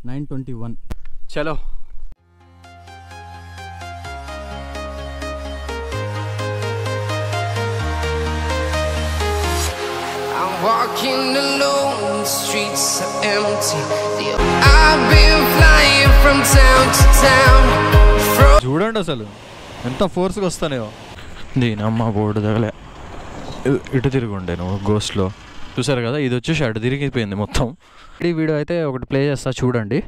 9:21. చలో I'm walking alone, the streets are empty. I've been flying from town to town. చూడండి అసలు ఎంత ఫోర్స్గా వస్తానేవో. దీనమ్మ బోర్డు తగలే. ఇటు తిరుగుండే నువ్వు గోస్ట్లో చూసారు కదా, ఇది వచ్చేసి అటు తిరిగిపోయింది మొత్తం. ఈ వీడియో అయితే ఒకటి ప్లే చేస్తా చూడండి.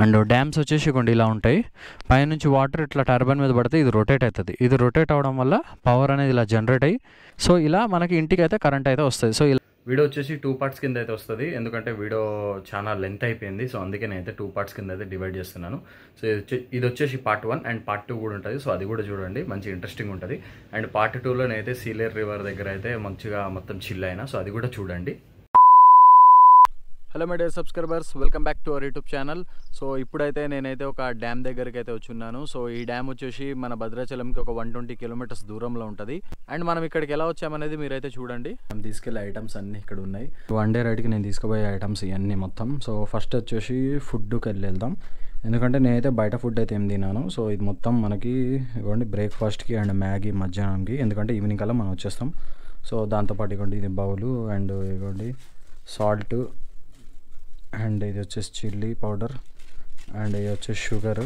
అండ్ డ్యామ్స్ వచ్చేసి కొన్ని ఇలా ఉంటాయి, పైనుంచి వాటర్ ఇట్లా టర్బైన్ మీద పడితే ఇది రొటేట్ అవుతుంది. ఇది రొటేట్ అవడం వల్ల పవర్ అనేది ఇలా జనరేట్ అయ్యి సో ఇలా మనకి ఇంటికి అయితే కరెంట్ అయితే వస్తుంది. సో ఇలా వీడియో వచ్చేసి 2 parts కింద అయితే వస్తుంది, ఎందుకంటే వీడియో చాలా లెంత్ అయిపోయింది. సో అందుకే నేనైతే 2 parts కింద అయితే డివైడ్ చేస్తున్నాను. సో ఇది వచ్చేసి part 1 అండ్ part 2 కూడా ఉంటుంది. సో అది కూడా చూడండి, మంచి ఇంట్రెస్టింగ్ ఉంటుంది. అండ్ part 2లో నేనైతే సీలేర్ రివర్ దగ్గర అయితే మంచిగా మొత్తం చిల్ అయినా, సో అది కూడా చూడండి. Hello my dear subscribers, welcome back to our YouTube channel. So ఇప్పుడైతే నేనైతే ఒక డ్యామ్ దగ్గరికి అయితే వచ్చున్నాను. సో ఈ డ్యామ్ వచ్చేసి మన భద్రాచలంకి ఒక 120 kilometers దూరంలో ఉంటుంది. అండ్ మనం ఇక్కడికి ఎలా వచ్చామనేది మీరైతే చూడండి. మనం తీసుకెళ్లే ఐటమ్స్ అన్నీ ఇక్కడ ఉన్నాయి. వన్ డే రైడ్కి నేను తీసుకుపోయే ఐటమ్స్ ఇవన్నీ మొత్తం. సో ఫస్ట్ వచ్చేసి ఫుడ్కి వెళ్దాం, ఎందుకంటే నేనైతే బయట ఫుడ్ అయితే ఏం తిన్నాను. సో ఇది మొత్తం మనకి ఇవ్వండి బ్రేక్ఫాస్ట్కి అండ్ మ్యాగీ మధ్యాహ్నంకి, ఎందుకంటే ఈవినింగ్ కల్లా మనం వచ్చేస్తాం. సో దాంతోపాటు ఇవ్వండి ఇది బౌలు అండ్ ఇవ్వండి సాల్ట్ అండ్ ఇది వచ్చేసి చిల్లీ పౌడర్ అండ్ ఇది వచ్చేసి షుగర్,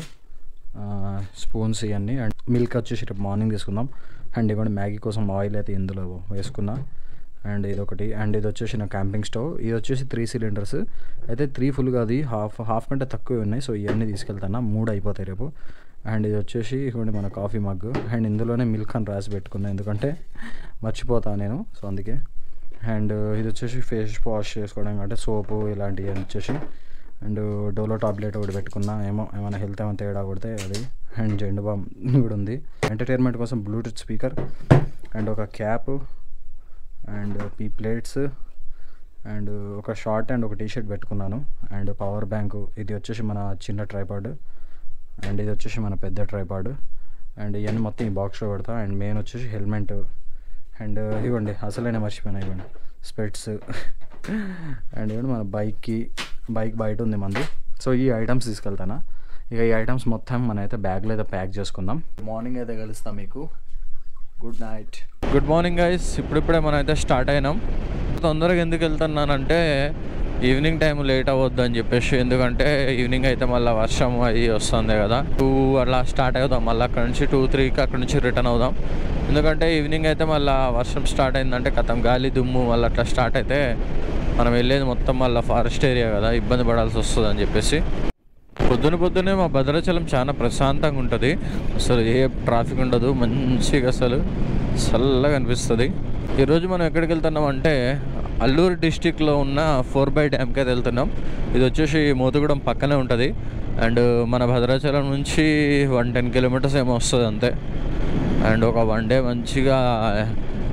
స్పూన్స్ ఇవన్నీ. అండ్ మిల్క్ వచ్చేసి రేపు మార్నింగ్ తీసుకుందాం. అండ్ ఇవ్వండి మ్యాగీ కోసం ఆయిల్ అయితే ఇందులో వేసుకున్నా. అండ్ ఇదొకటి. అండ్ ఇది వచ్చేసి నా క్యాంపింగ్ స్టవ్. ఇది వచ్చేసి 3 cylinders అయితే 3 full కాదు, హాఫ్ కంటే తక్కువ ఉన్నాయి. సో ఇవన్నీ తీసుకెళ్తాను, 3 అయిపోతాయి రేపు. అండ్ ఇది వచ్చేసి ఇవ్వండి మన కాఫీ మగ్. అండ్ ఇందులోనే మిల్క్ అని రాసి పెట్టుకున్నాను, ఎందుకంటే మర్చిపోతాను నేను, సో అందుకే. అండ్ ఇది వచ్చేసి ఫేస్ వాష్ చేసుకోవడానికి అంటే సోపు ఇలాంటివి వచ్చేసి. అండ్ డోలో టాబ్లెట్ ఒకటి పెట్టుకున్నా, ఏమైనా హెల్త్ ఏమైనా తేడా కొడితే అది. అండ్ జెండు బామ్ కూడా ఉంది. ఎంటర్టైన్మెంట్ కోసం బ్లూటూత్ స్పీకర్ అండ్ ఒక క్యాప్ అండ్ ఈ ప్లేట్స్ అండ్ ఒక షార్ట్ అండ్ ఒక టీషర్ట్ పెట్టుకున్నాను. And power bank. ఇది వచ్చేసి మన చిన్న ట్రైపాడ్ అండ్ ఇది వచ్చేసి మన పెద్ద ట్రైపాడ్. అండ్ ఇవన్నీ మొత్తం ఈ బాక్స్లో పెడతా. అండ్ మెయిన్ వచ్చేసి హెల్మెట్. అండ్ ఇవ్వండి అసలైన మర్చిపోయినా, ఇవ్వండి స్పెట్స్. అండ్ ఇవ్వండి మన బైక్ బయట ఉంది మంది. సో ఈ ఐటమ్స్ తీసుకెళ్తాను. ఇక ఈ ఐటమ్స్ మొత్తం మనం అయితే బ్యాగ్లో అయితే ప్యాక్ చేసుకుందాం. మార్నింగ్ అయితే కలుస్తాం మీకు. Good night. Good morning guys. ఇప్పుడిప్పుడే మనం అయితే స్టార్ట్ అయినాం. తొందరగా ఎందుకు వెళ్తున్నానంటే ఈవినింగ్ టైం లేట్ అవ్వద్దు అని చెప్పేసి, ఎందుకంటే ఈవినింగ్ అయితే మళ్ళీ వర్షం అయ్యి వస్తుంది కదా. 2 అలా స్టార్ట్ అవుదాం, మళ్ళీ అక్కడ నుంచి 2-3కి అక్కడ నుంచి రిటర్న్ అవుదాం. ఎందుకంటే ఈవినింగ్ అయితే మళ్ళీ వర్షం స్టార్ట్ అయిందంటే కథం గాలి దుమ్ము మళ్ళీ అట్లా స్టార్ట్ అయితే మనం వెళ్ళేది మొత్తం మళ్ళీ ఫారెస్ట్ ఏరియా కదా, ఇబ్బంది పడాల్సి వస్తుంది అని చెప్పేసి. పొద్దున్నే మా భద్రాచలం చాలా ప్రశాంతంగా ఉంటుంది, అసలు ఏ ట్రాఫిక్ ఉండదు, మంచిగా అసలు చల్లగా అనిపిస్తుంది. ఈరోజు మనం ఎక్కడికి వెళ్తున్నాం అంటే అల్లూరు డిస్టిక్లో ఉన్న 4 డ్యామ్కి అయితే వెళ్తున్నాం. ఇది వచ్చేసి మోతుగూడెం పక్కనే ఉంటుంది. అండ్ మన భద్రాచలం నుంచి 110 kilometers ఏమో వస్తుంది అంతే. అండ్ ఒక 1 day మంచిగా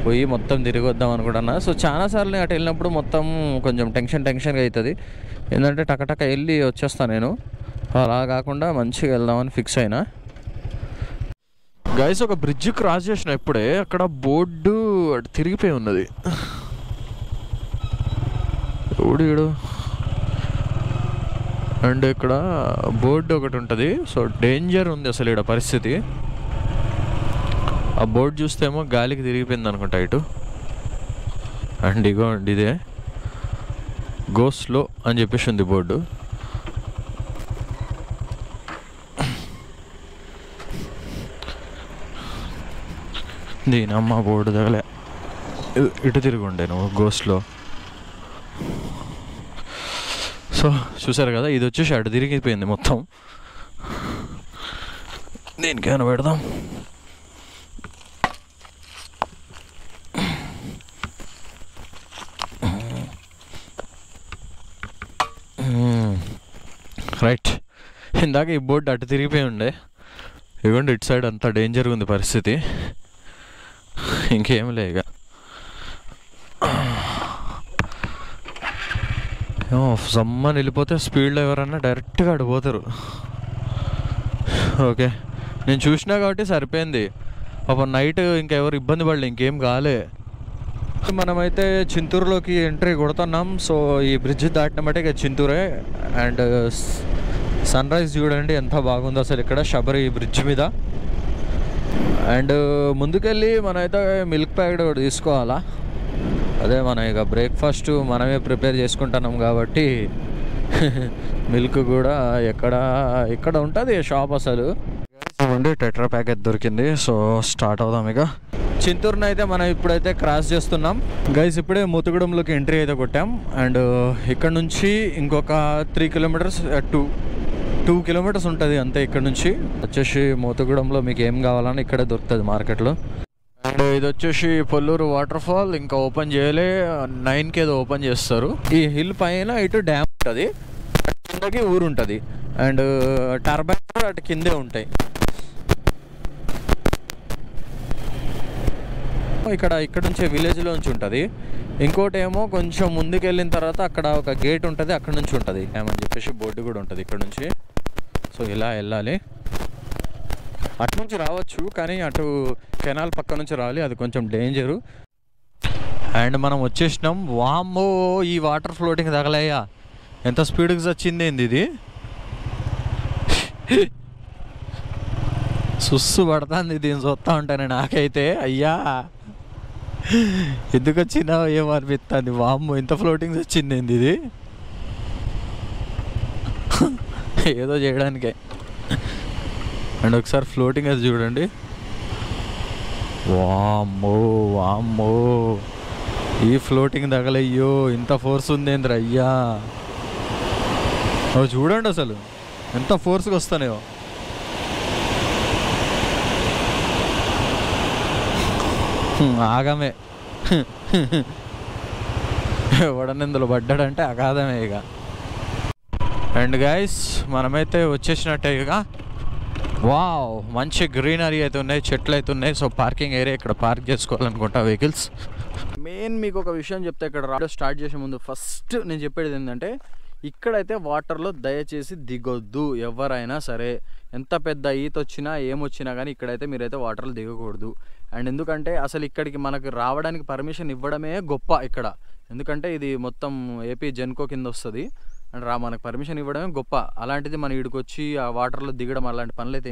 పోయి మొత్తం తిరిగి వద్దాం అనుకుంటున్నా. సో చాలాసార్లు అటు వెళ్ళినప్పుడు మొత్తం కొంచెం టెన్షన్గా అవుతుంది, ఏంటంటే టకటక వెళ్ళి వచ్చేస్తాను నేను. అలా కాకుండా మంచిగా వెళ్దామని ఫిక్స్ అయినా. గైస్ ఒక బ్రిడ్జ్ క్రాస్ చేసిన ఇప్పుడే అక్కడ బోర్డు తిరిగిపోయి ఉన్నది. ఊడిడు. అండ్ ఇక్కడ బోర్డు ఒకటి ఉంటుంది. సో డేంజర్ ఉంది అసలు ఇక్కడ పరిస్థితి. ఆ బోర్డు చూస్తేమో గాలికి తిరిగిపోయింది అనుకుంటా ఇటు. అండ్ ఇగో ఇదే గో స్లో అని చెప్పేసి ఉంది బోర్డు. దీనమ్మ బోర్డు తగలే. ఇటు తిరుగుండే నువ్వు గో స్లో. సో చూసారు కదా, ఇది వచ్చేసి అటు తిరిగిపోయింది మొత్తం. దీనికేమైనా పెడదాం. రైట్. ఇందాక ఈ బోర్డు అటు తిరిగిపోయి ఉండే, ఇవ్వండి ఇటు సైడ్ అంతా డేంజర్గా ఉంది పరిస్థితి. ఇంకేం లే ఇక. సమ్మని వెళ్ళిపోతే స్పీడ్లో ఎవరన్నా డైరెక్ట్గా అడిపోతారు. ఓకే నేను చూసినా కాబట్టి సరిపోయింది. పాపం నైట్ ఇంకెవరు ఇబ్బంది పడలే, ఇంకేం కాలే. మనమైతే చింతూరులోకి ఎంట్రీ కొడుతున్నాం. సో ఈ బ్రిడ్జ్ దాటిన బట్టి ఇక చింతూరే. అండ్ సన్ రైజ్ చూడండి ఎంత బాగుందో అసలు ఇక్కడ శబరి బ్రిడ్జ్ మీద. అండ్ ముందుకెళ్ళి మనమైతే మిల్క్ ప్యాకెట్ ఒకటి తీసుకోవాలా. అదే మనం ఇక బ్రేక్ఫాస్ట్ మనమే ప్రిపేర్ చేసుకుంటున్నాం కాబట్టి మిల్క్ కూడా ఇక్కడ ఉంటుంది షాప్ అసలు. టెట్రా ప్యాకెట్ దొరికింది. సో స్టార్ట్ అవుదాం ఇక. చింతూరుని అయితే మనం ఇప్పుడైతే క్రాస్ చేస్తున్నాం గైస్. ఇప్పుడే ముతుగూడెంలోకి ఎంట్రీ అయితే కొట్టాం. అండ్ ఇక్కడ నుంచి ఇంకొక 3 కిలోమీటర్స్ 2 కిలోమీటర్స్ ఉంటుంది అంతే. ఇక్కడ నుంచి వచ్చేసి ముతుగూడెంలో మీకు ఏం కావాలని ఇక్కడే దొరుకుతుంది మార్కెట్లో. అండ్ ఇది వచ్చేసి పొల్లూరు వాటర్ ఫాల్. ఇంకా ఓపెన్ చేయలే, 9కి ఏదో ఓపెన్ చేస్తారు. ఈ హిల్ పైన ఇటు డ్యామ్ ఉంటుంది, కిందకి ఊరు ఉంటుంది. అండ్ టర్బైన్ కూడా అటు కిందే ఉంటాయి. ఇక్కడ నుంచి విలేజ్లో నుంచి ఉంటుంది. ఇంకోటి ఏమో కొంచెం ముందుకు వెళ్ళిన తర్వాత అక్కడ ఒక గేట్ ఉంటుంది, అక్కడ నుంచి ఉంటుంది ఏమని చెప్పేసి బోర్డు కూడా ఉంటుంది ఇక్కడ నుంచి. సో ఇలా వెళ్ళాలి. అటు నుంచి రావచ్చు కానీ అటు కెనాల్ పక్క నుంచి రావాలి, అది కొంచెం డేంజరు. అండ్ మనం వచ్చేసినాం. వామ్మో ఈ వాటర్ ఫ్లోటింగ్ తగలయ్యా, ఎంత స్పీడ్కి వచ్చింది ఏంది ఇది. సుస్సు పడుతుంది దీన్ని చూస్తూ ఉంటాను నాకైతే. అయ్యా ఎందుకు వచ్చినా ఏమనిపిస్తుంది. వామ్మో ఇంత ఫ్లోటింగ్స్ వచ్చింది ఏంది ఇది. ఏదో చేయడానికే. అండ్ ఒకసారి ఫ్లోటింగ్ అది చూడండి. వామ్మో వామ్మో ఈ ఫ్లోటింగ్ తగలయ్యో ఇంత ఫోర్స్ ఉంది ఏంద్ర అయ్యా. అవి చూడండి అసలు ఎంత ఫోర్స్గా వస్తానేవో. ఆగమే ఎవడనిందులో పడ్డాడంటే అగాధమే ఇక. అండ్ గైస్ మనమైతే వచ్చేసినట్టే ఇక. వావ్ మంచి గ్రీనరీ అయితే ఉన్నాయి, చెట్లు అయితే ఉన్నాయి. సో పార్కింగ్ ఏరియా ఇక్కడ పార్క్ చేసుకోవాలనుకుంటా వెహికల్స్. మెయిన్ మీకు ఒక విషయం చెప్తే, ఇక్కడ రావడం స్టార్ట్ చేసే ముందు ఫస్ట్ నేను చెప్పేది ఏంటంటే, ఇక్కడైతే వాటర్లో దయచేసి దిగొద్దు ఎవరైనా సరే. ఎంత పెద్ద ఈత వచ్చినా ఏమొచ్చినా కానీ ఇక్కడైతే మీరైతే వాటర్లో దిగకూడదు. అండ్ ఎందుకంటే అసలు ఇక్కడికి మనకు రావడానికి పర్మిషన్ ఇవ్వడమే గొప్ప ఇక్కడ. ఎందుకంటే ఇది మొత్తం ఏపీ జెన్కో కింద వస్తుంది. అండ్ మనకు పర్మిషన్ ఇవ్వడమే గొప్ప. అలాంటిది మన ఇక్కడికి వచ్చి ఆ వాటర్లో దిగడం అలాంటి పనులు అయితే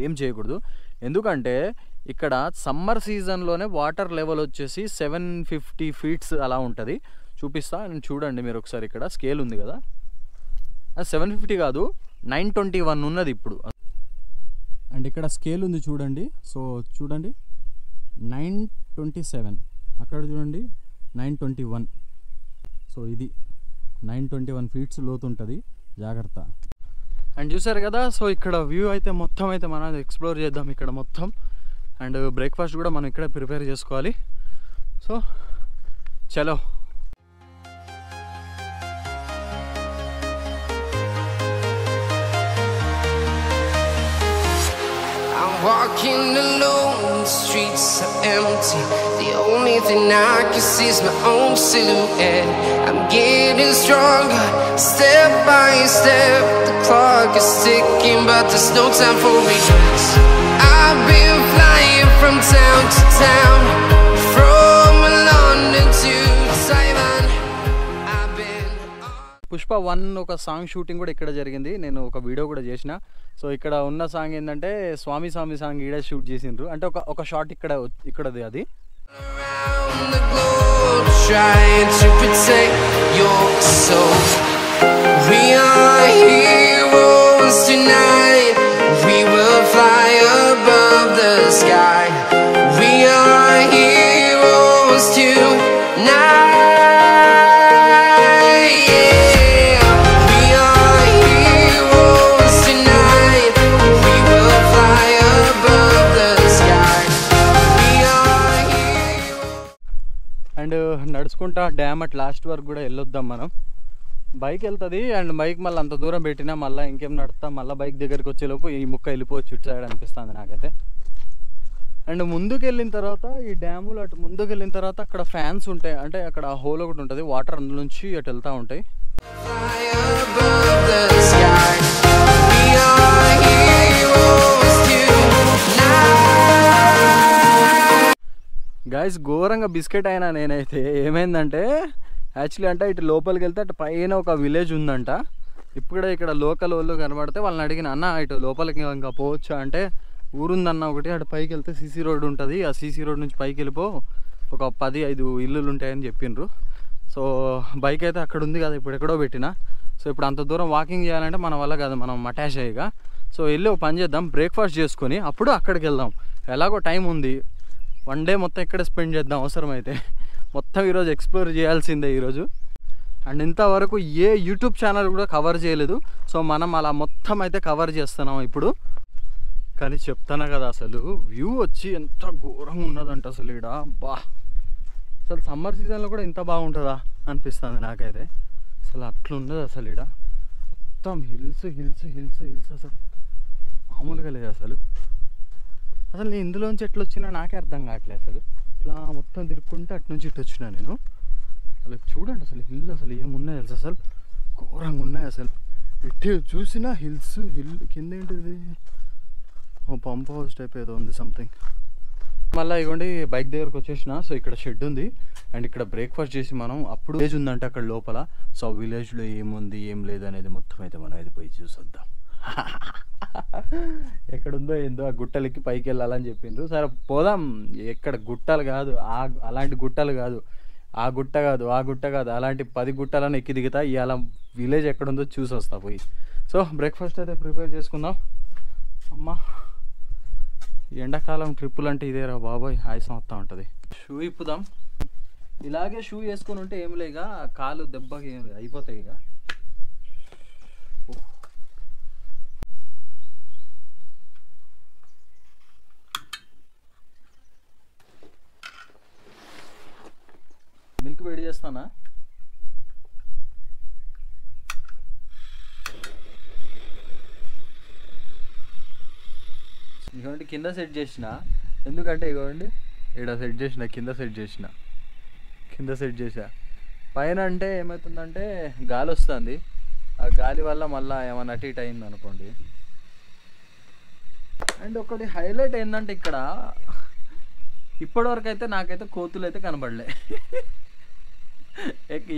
ఏం చేయకూడదు. ఎందుకంటే ఇక్కడ సమ్మర్ సీజన్లోనే వాటర్ లెవెల్ వచ్చేసి 750 ఫీట్స్ అలా ఉంటుంది. చూపిస్తా నేను చూడండి మీరు ఒకసారి. ఇక్కడ స్కేల్ ఉంది కదా, అది 750 కాదు 921 ఉన్నది ఇప్పుడు. అండ్ ఇక్కడ స్కేల్ ఉంది చూడండి. సో చూడండి 927, అక్కడ చూడండి 921. సో ఇది 921 ఫీట్స్ లోతు ఉంటుంది, జాగ్రత్త. అండ్ చూసారు కదా. సో ఇక్కడ వ్యూ అయితే మొత్తం అయితే మనం ఎక్స్ప్లోర్ చేద్దాం ఇక్కడ మొత్తం. అండ్ బ్రేక్ఫాస్ట్ కూడా మనం ఇక్కడ ప్రిపేర్ చేసుకోవాలి. సో చలో. Walking alone, the streets are empty. The only thing I can see is my own silhouette. I'm getting stronger, step by step. The clock is ticking, but there's no time for regrets. I've been flying from town to town, from London to Taiwan. I've been Pushpa 1 ఒక song shooting కూడా ఇక్కడ జరిగింది. నేను ఒక video కూడా చేసిన. So ఇక్కడ ఉన్న సాంగ్ ఏంటంటే స్వామి స్వామి సాంగ్ ఈడ షూట్ చేసిండ్రు. అంటే ఒక షాట్ ఇక్కడది అది. around the globe trying to protect your soul. We are heroes tonight. We will fly above the sky. We are heroes tonight. And నడుచుకుంటా డ్యామ్ అట్ లాస్ట్ వరకు కూడా వెళ్ళొద్దాం మనం. బైక్ వెళ్తుంది అండ్ బైక్ మళ్ళీ అంత దూరం పెట్టినా మళ్ళీ ఇంకేం నడుస్తా మళ్ళీ బైక్ దగ్గరికి వచ్చేలోపు ఈ ముక్క వెళ్ళిపోవచ్చు ఇటు సైడ్ అనిపిస్తుంది నాకైతే. అండ్ ముందుకు వెళ్ళిన తర్వాత ఈ డ్యాములు అటు ముందుకు వెళ్ళిన తర్వాత అక్కడ ఫ్యాన్స్ ఉంటాయి. అంటే అక్కడ హోల్ ఒకటి ఉంటుంది, వాటర్ అందులో నుంచి అటు వెళ్తూ ఉంటాయి. గాయస్ ఘోరంగా బిస్కెట్ అయినా నేనైతే. ఏమైందంటే యాక్చువల్లీ అంటే ఇటు లోపలికి వెళ్తే అటు పైన ఒక విలేజ్ ఉందంట. ఇప్పుడే ఇక్కడ లోకల్ వాళ్ళు కనబడితే వాళ్ళని అడిగిన, అన్న ఇటు లోపలికి ఇంకా పోవచ్చా అంటే, ఊరుందన్న ఒకటి, అటు పైకి వెళ్తే సీసీ రోడ్ ఉంటుంది, ఆ సీసీ రోడ్ నుంచి పైకి వెళ్ళిపో, ఒక 10-5 ఇల్లులు ఉంటాయని చెప్పిండ్రు. సో బైక్ అయితే అక్కడ ఉంది కదా, ఇప్పుడు ఎక్కడో పెట్టిన. సో ఇప్పుడు అంత దూరం వాకింగ్ చేయాలంటే మన వల్ల కాదు, మనం అటాచ్ అయ్యగా. సో వెళ్ళి ఒక పని చేద్దాం, బ్రేక్ఫాస్ట్ చేసుకొని అప్పుడు అక్కడికి వెళ్దాం. ఎలాగో టైం ఉంది, 1 డే మొత్తం ఇక్కడే స్పెండ్ చేద్దాం. అవసరమైతే మొత్తం ఈరోజు ఎక్స్ప్లోర్ చేయాల్సిందే ఈరోజు. అండ్ ఇంతవరకు ఏ యూట్యూబ్ ఛానల్ కూడా కవర్ చేయలేదు. సో మనం అలా మొత్తం అయితే కవర్ చేస్తున్నాం ఇప్పుడు. కానీ చెప్తాను కదా, అసలు వ్యూ వచ్చి ఎంత ఘోరంగా ఉన్నదంట అసలు ఇక్కడ. బా, అసలు సమ్మర్ సీజన్లో కూడా ఇంత బాగుంటుందా అనిపిస్తుంది నాకైతే. అసలు అట్లున్నది అసలు ఇక్కడ మొత్తం హిల్స్ హిల్స్ హిల్స్ హిల్స్. అసలు మామూలుగా లేదు అసలు. అసలు నేను ఇందులోంచి ఎట్లా వచ్చినా నాకే అర్థం కావట్లేదు అసలు. ఇట్లా మొత్తం తిరుక్కుంటే అటు నుంచి ఇటు వచ్చినా నేను. అసలు చూడండి అసలు హిల్ అసలు ఏమున్నాయి తెలుసు, అసలు ఘోరంగా ఉన్నాయి అసలు. ఎట్టి చూసినా హిల్స్, హిల్ కింద ఏంటిది, పంప్ హౌస్ టైప్ ఏదో ఉంది సంథింగ్. మళ్ళీ ఇవ్వండి బైక్ దగ్గరకు వచ్చేసిన. సో ఇక్కడ షెడ్ ఉంది అండ్ ఇక్కడ బ్రేక్ఫాస్ట్ చేసి మనం అప్పుడు విలేజ్ ఉందంటే అక్కడ లోపల. సో ఆ విలేజ్లో ఏముంది ఏం లేదు అనేది మొత్తం అయితే మనం అయితే పోయి చూసొద్దాం. ఎక్కడుందో ఏందో ఆ గుట్టలకి పైకి వెళ్ళాలని చెప్పిండ్రు. సరే పోదాం. ఎక్కడ గుట్టలు కాదు, అలాంటి గుట్టలు కాదు, ఆ గుట్ట కాదు, ఆ గుట్ట కాదు, అలాంటి 10 గుట్టలను ఎక్కి దిగుతా. ఇవాళ విలేజ్ ఎక్కడుందో చూసి వస్తా పోయి. సో బ్రేక్ఫాస్ట్ అయితే ప్రిపేర్ చేసుకుందాం. అమ్మా, ఎండాకాలం ట్రిప్పులు అంటే ఇదేరా బాబాయ్, ఆయాసం వస్తూ ఉంటుంది. షూ ఇప్పుదాం. ఇలాగే షూ వేసుకొని ఉంటే ఏం లేక కాలు దెబ్బకి అయిపోతాయి ఇక. మిల్క్ వేడి చేస్తానా? ఇగోండి కింద సెట్ చేసిన. ఎందుకంటే ఇగోండి ఇక్కడ సెట్ చేసిన, కింద సెట్ చేసా. పైన అంటే ఏమవుతుందంటే గాలి వస్తుంది, ఆ గాలి వల్ల మళ్ళీ ఏమైనా అటు ఇటు అయింది అనుకోండి. అండ్ ఒకటి హైలైట్ ఏంటంటే ఇక్కడ ఇప్పటివరకు అయితే నాకైతే కోతులు అయితే కనబడలే.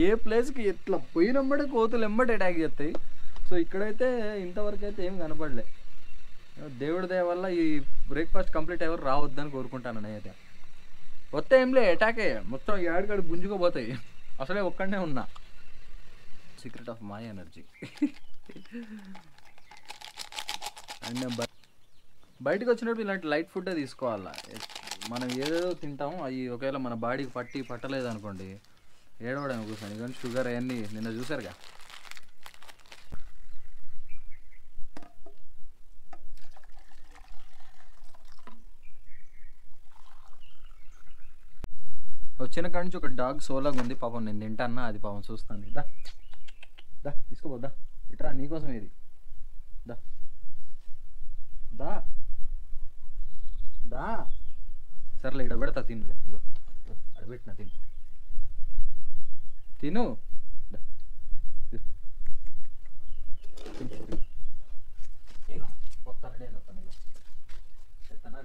ఏ ప్లేస్కి ఎట్లా పోయినమ్మడే కోతులు ఎమ్మటి అటాక్ చేస్తాయి. సో ఇక్కడైతే ఇంతవరకు అయితే ఏం కనపడలే. దేవుడి దయ వల్ల ఈ బ్రేక్ఫాస్ట్ కంప్లీట్ ఎవరు రావద్దని కోరుకుంటాను నేనైతే. వస్తే ఏంలే అటాకే, మొత్తం ఏడుగడు గుంజుకోపోతాయి. అసలే ఒక్కడనే ఉన్నా. Secret of my energy. And బయటకు వచ్చినప్పుడు ఇలాంటి లైట్ ఫుడ్డే తీసుకోవాలా. మనం ఏదేదో తింటాం, అవి ఒకవేళ మన బాడీకి పట్టలేదు అనుకోండి, ఏడవడం కూర్చొని. కానీ షుగర్ అవన్నీ నిన్న చూసారుగా. వచ్చిన కాడి నుంచి ఒక డాగ్ సోలాగా ఉంది పాపం. నేను తింటానా, అది పాపం చూస్తాను. దా తీసుకోపోద్దా, ఇట్రా నీకోసం ఇది. దా దా దా సర్లే ఇక్కడ పెడతా, తినలే. ఇగో అక్కడ పెట్టిన, తిను.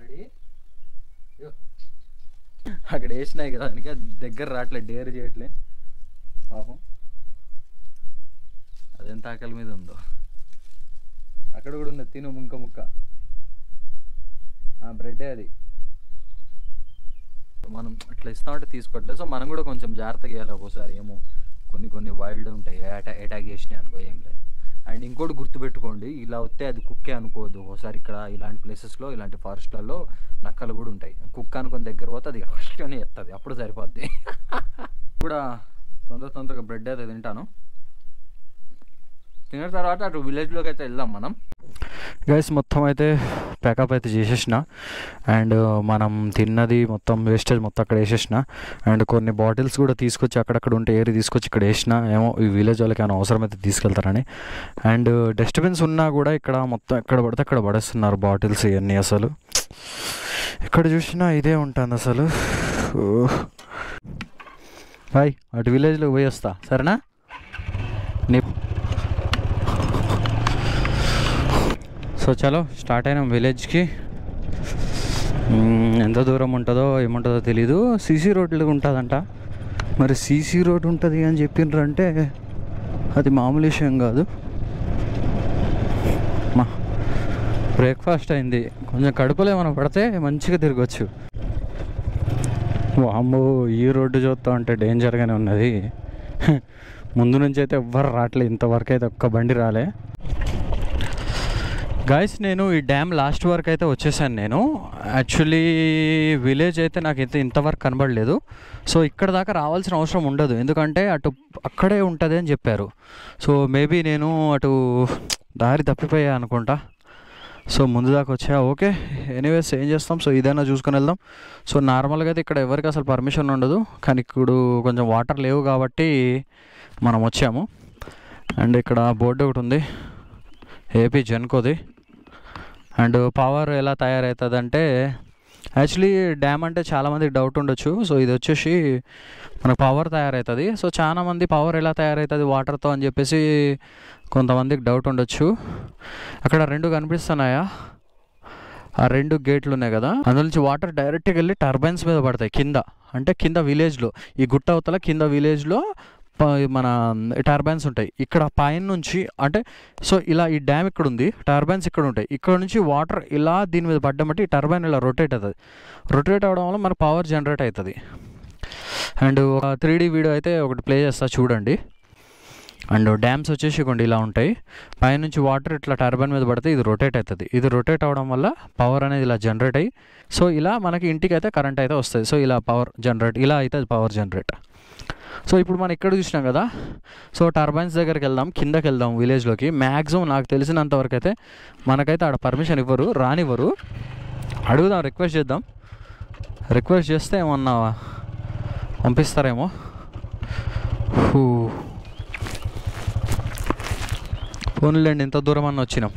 రెడీ. అక్కడ వేసినాయి కదా, అందుకే దగ్గర రావట్లే, డేర్ చేయట్లే పాపం. అదెంత ఆకలి మీద ఉందో. అక్కడ కూడా ఉంది, తిను ముక్క. బ్రెడ్డే అది. మనం అట్లా ఇస్తామంటే తీసుకోవట్లేదు. సో మనం కూడా కొంచెం జాగ్రత్తగా వేయాలి ఒక్కోసారి. ఏమో కొన్ని వైల్డ్ ఉంటాయి, అటాక్ చేసినాయి అనుకో, ఏం లేదు. అండ్ ఇంకోటి గుర్తుపెట్టుకోండి, ఇలా వస్తే అది కుక్కే అనుకోవద్దు. ఒకసారి ఇక్కడ ఇలాంటి ప్లేసెస్లో, ఇలాంటి ఫారెస్ట్లలో నక్కలు కూడా ఉంటాయి. కుక్క అనుకుని దగ్గర పోతే అది ఫస్ట్గానే ఎత్తది, అప్పుడు సరిపోద్ది. కూడా తొందరగా బ్రెడ్ అయితే తింటాను. తిన్న తర్వాత అటు విలేజ్లోకి అయితే వెళ్దాం మనం. గైస్ మొత్తం అయితే ప్యాకప్ అయితే చేసేసిన. అండ్ మనం తిన్నది మొత్తం వేస్టేజ్ మొత్తం అక్కడ వేసేసిన. అండ్ కొన్ని బాటిల్స్ కూడా తీసుకొచ్చి అక్కడక్కడ ఉంటే ఏరి తీసుకొచ్చి ఇక్కడ వేసిన. ఏమో ఈ విలేజ్ వాళ్ళకి ఏమైనా అవసరం అయితే తీసుకెళ్తారని. అండ్ డస్ట్బిన్స్ ఉన్నా కూడా ఇక్కడ మొత్తం ఎక్కడ పడితే అక్కడ పడేస్తున్నారు బాటిల్స్ ఇవన్నీ. అసలు ఎక్కడ చూసినా ఇదే ఉంటుంది అసలు. బాయ్, అటు విలేజ్లో పోయి వస్తా, సరేనా? సో చలో స్టార్ట్ అయినాం విలేజ్కి. ఎంత దూరం ఉంటుందో ఏముంటుందో తెలీదు. సీసీ రోడ్లు ఉంటుందంట. మరి సీసీ రోడ్ ఉంటుంది అని చెప్పిండ్రంటే అది మామూలు విషయం కాదు. మా బ్రేక్ఫాస్ట్ అయింది, కొంచెం కడుపులో ఏమైనా పడితే మంచిగా తిరగచ్చు. వామ్మో, ఈ రోడ్డు చూస్తా అంటే డేంజర్గానే ఉన్నది. ముందు నుంచి అయితే ఎవ్వరు రావట్లేదు, ఇంతవరకు అయితే ఒక్క బండి రాలే. గాయస్, నేను ఈ డ్యామ్ లాస్ట్ వరకు అయితే వచ్చేసాను. నేను యాక్చువల్లీ విలేజ్ అయితే నాకు ఇంతవరకు కనబడలేదు. సో ఇక్కడ దాకా రావాల్సిన అవసరం ఉండదు, ఎందుకంటే అక్కడే ఉంటుంది అని చెప్పారు. సో మేబీ నేను అటు దారి తప్పిపోయా అనుకుంటా. సో ముందు దాకా వచ్చా. ఓకే, ఎనీవేస్ ఏం చేస్తాం. సో ఇదైనా చూసుకొని వెళ్దాం. సో నార్మల్గా అయితే ఇక్కడ ఎవరికి అసలు పర్మిషన్ ఉండదు, కానీ ఇప్పుడు కొంచెం వాటర్ లేవు కాబట్టి మనం వచ్చాము. అండ్ ఇక్కడ బోర్డు ఒకటి ఉంది, ఏపీ జెన్కోది. అండ్ పవర్ ఎలా తయారవుతుంది అంటే, యాక్చువల్లీ డ్యామ్ అంటే చాలామందికి డౌట్ ఉండొచ్చు. సో ఇది వచ్చేసి మనకు పవర్ తయారవుతుంది. సో చాలామంది పవర్ ఎలా తయారవుతుంది వాటర్తో అని చెప్పేసి కొంతమందికి డౌట్ ఉండొచ్చు. అక్కడ 2 కనిపిస్తున్నాయా, ఆ 2 గేట్లు ఉన్నాయి కదా, అందులో నుంచి వాటర్ డైరెక్ట్గా వెళ్ళి టర్బైన్స్ మీద పడతాయి కింద. అంటే కింద విలేజ్లో, ఈ గుట్ట అవతల కింద విలేజ్లో మన టర్బైన్స్ ఉంటాయి. ఇక్కడ పైన నుంచి అంటే, సో ఇలా ఈ డ్యామ్ ఇక్కడ ఉంది, టర్బైన్స్ ఇక్కడ ఉంటాయి. ఇక్కడ నుంచి వాటర్ ఇలా దీని మీద పడ్డమంటే ఈ టర్బైన్ ఇలా రొటేట్ అవుతుంది. రొటేట్ అవ్వడం వల్ల మనకు పవర్ జనరేట్ అవుతుంది. అండ్ ఒక 3D వీడియో అయితే ఒకటి ప్లే చేస్తా చూడండి. అండ్ డ్యామ్స్ వచ్చేసి కొన్ని ఇలా ఉంటాయి, పైనుంచి వాటర్ ఇట్లా టర్బైన్ మీద పడితే ఇది రొటేట్ అవుతుంది. ఇది రొటేట్ అవ్వడం వల్ల పవర్ అనేది ఇలా జనరేట్ అయ్యి, సో ఇలా మనకి ఇంటికి అయితే కరెంట్ అయితే వస్తుంది. సో ఇలా పవర్ జనరేట్, ఇలా అవుతుంది పవర్ జనరేట్. సో ఇప్పుడు మనం ఇక్కడ చూసినాం కదా, సో టర్బైన్స్ దగ్గరికి వెళ్దాం, కిందకి వెళ్దాం విలేజ్లోకి. మ్యాక్సిమం నాకు తెలిసినంతవరకు అయితే మనకైతే ఆడ పర్మిషన్ ఇవ్వరు, రానివ్వరు. అడుగుదాం, రిక్వెస్ట్ చేద్దాం. రిక్వెస్ట్ చేస్తే ఏమన్నా పంపిస్తారేమో. పోనీలేండి, ఇంత దూరం అన్న వచ్చినాం.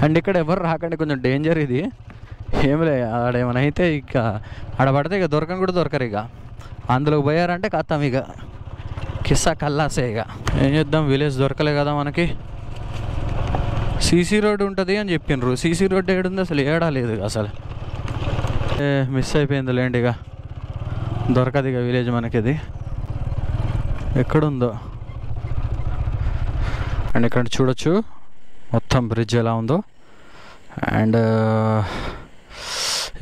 అండ్ ఇక్కడ ఎవరు రాకండి, కొంచెం డేంజర్ ఇది. ఏమిలే, ఆడేమైనా అయితే ఇక ఆడ పడితే ఇక దొరకని కూడా దొరకరు. ఇక అందులోకి పోయారంటే కథం, ఇక కిస్సా కల్లాసే. ఇక ఏం చేద్దాం, విలేజ్ దొరకలే కదా మనకి. సీసీ రోడ్ ఉంటుంది అని చెప్పిండ్రు. సీసీ రోడ్ ఏడుంది అసలు, ఏడా లేదు అసలు. మిస్ అయిపోయింది లేండి, ఇక దొరకదు ఇక విలేజ్ మనకి. ఇది ఎక్కడుందో. అండ్ ఇక్కడ చూడొచ్చు మొత్తం బ్రిడ్జ్ ఎలా ఉందో. అండ్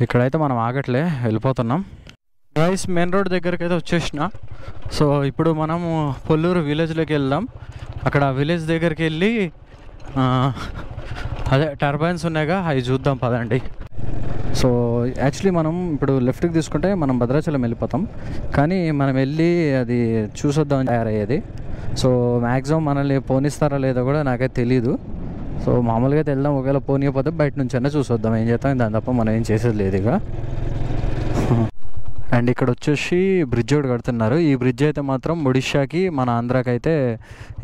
ఇక్కడైతే మనం ఆగట్లే, వెళ్ళిపోతున్నాం. గైస్, మెయిన్ రోడ్ దగ్గరికి అయితే వచ్చేసిన. సో ఇప్పుడు మనము పొల్లూరు విలేజ్లోకి వెళ్దాం. అక్కడ విలేజ్ దగ్గరికి వెళ్ళి అదే టర్బైన్స్ ఉన్నాయిగా, అవి చూద్దాం పదండి. సో యాక్చువల్లీ మనం ఇప్పుడు లెఫ్ట్కి తీసుకుంటే మనం భద్రాచలం వెళ్ళిపోతాం, కానీ మనం వెళ్ళి అది చూసొద్దామని తయారయ్యేది. సో మ్యాక్సిమం మనల్ని పోనిస్తారా లేదో కూడా నాకైతే తెలీదు. సో మామూలుగా అయితే వెళ్దాం, ఒకవేళ పోనీయకపోతే బయట నుంచి అయినా చూసొద్దాం, ఏం చేద్దాం, దాని తప్ప మనం ఏం చేసేది లేదు ఇక. అండ్ ఇక్కడ వచ్చేసి బ్రిడ్జ్ ఒకటి కడుతున్నారు. ఈ బ్రిడ్జ్ అయితే మాత్రం ఒడిషాకి మన ఆంధ్రాకి అయితే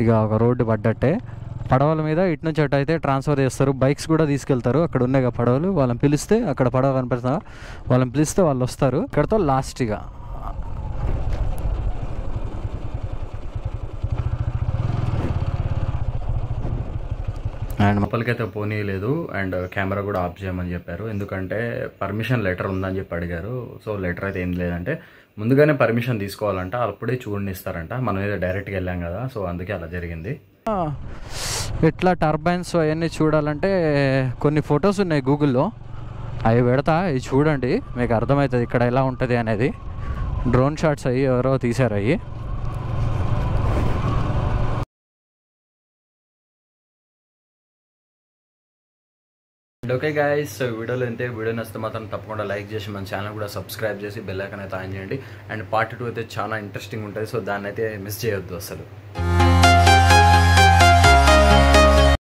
ఇక ఒక రోడ్డు పడ్డట్టే. పడవల మీద ఇటు నుంచి అటు అయితే ట్రాన్స్ఫర్ చేస్తారు, బైక్స్ కూడా తీసుకెళ్తారు. అక్కడ ఉన్నాయి కదా పడవలు, వాళ్ళని పిలిస్తే, అక్కడ పడవ కనిపిస్తా, వాళ్ళని పిలిస్తే వాళ్ళు వస్తారు. ఇక్కడతో లాస్ట్ ఇక. అండ్ లోపలికైతే పోనీయలేదు, అండ్ కెమెరా కూడా ఆఫ్ చేయమని చెప్పారు. ఎందుకంటే పర్మిషన్ లెటర్ ఉందని చెప్పి అడిగారు. సో లెటర్ అయితే ఏం లేదంటే, ముందుగానే పర్మిషన్ తీసుకోవాలంట, అప్పుడే చూడనిస్తారంట. మనం ఏదో డైరెక్ట్గా వెళ్ళాం కదా, సో అందుకే అలా జరిగింది. ఇట్లా టర్బైన్స్ అవన్నీ చూడాలంటే కొన్ని ఫొటోస్ ఉన్నాయి గూగుల్లో, అవి పెడతా, ఇవి చూడండి, మీకు అర్థమవుతుంది ఇక్కడ ఎలా ఉంటుంది అనేది. డ్రోన్ షాట్స్ అయ్యి ఎవరో తీశారు అవి. ఓకే గైస్, వీడియోలో ఇంతే. వీడియో నచ్చితే మాత్రం తప్పకుండా లైక్ చేసి మన ఛానల్ కూడా సబ్స్క్రైబ్ చేసి బెల్ ఐకాన్ అయితే ఆన్ చేయండి. అండ్ పార్ట్ 2 అయితే చాలా ఇంట్రెస్టింగ్ ఉంటుంది, సో దాన్ని అయితే మిస్ చేయొద్దు అసలు.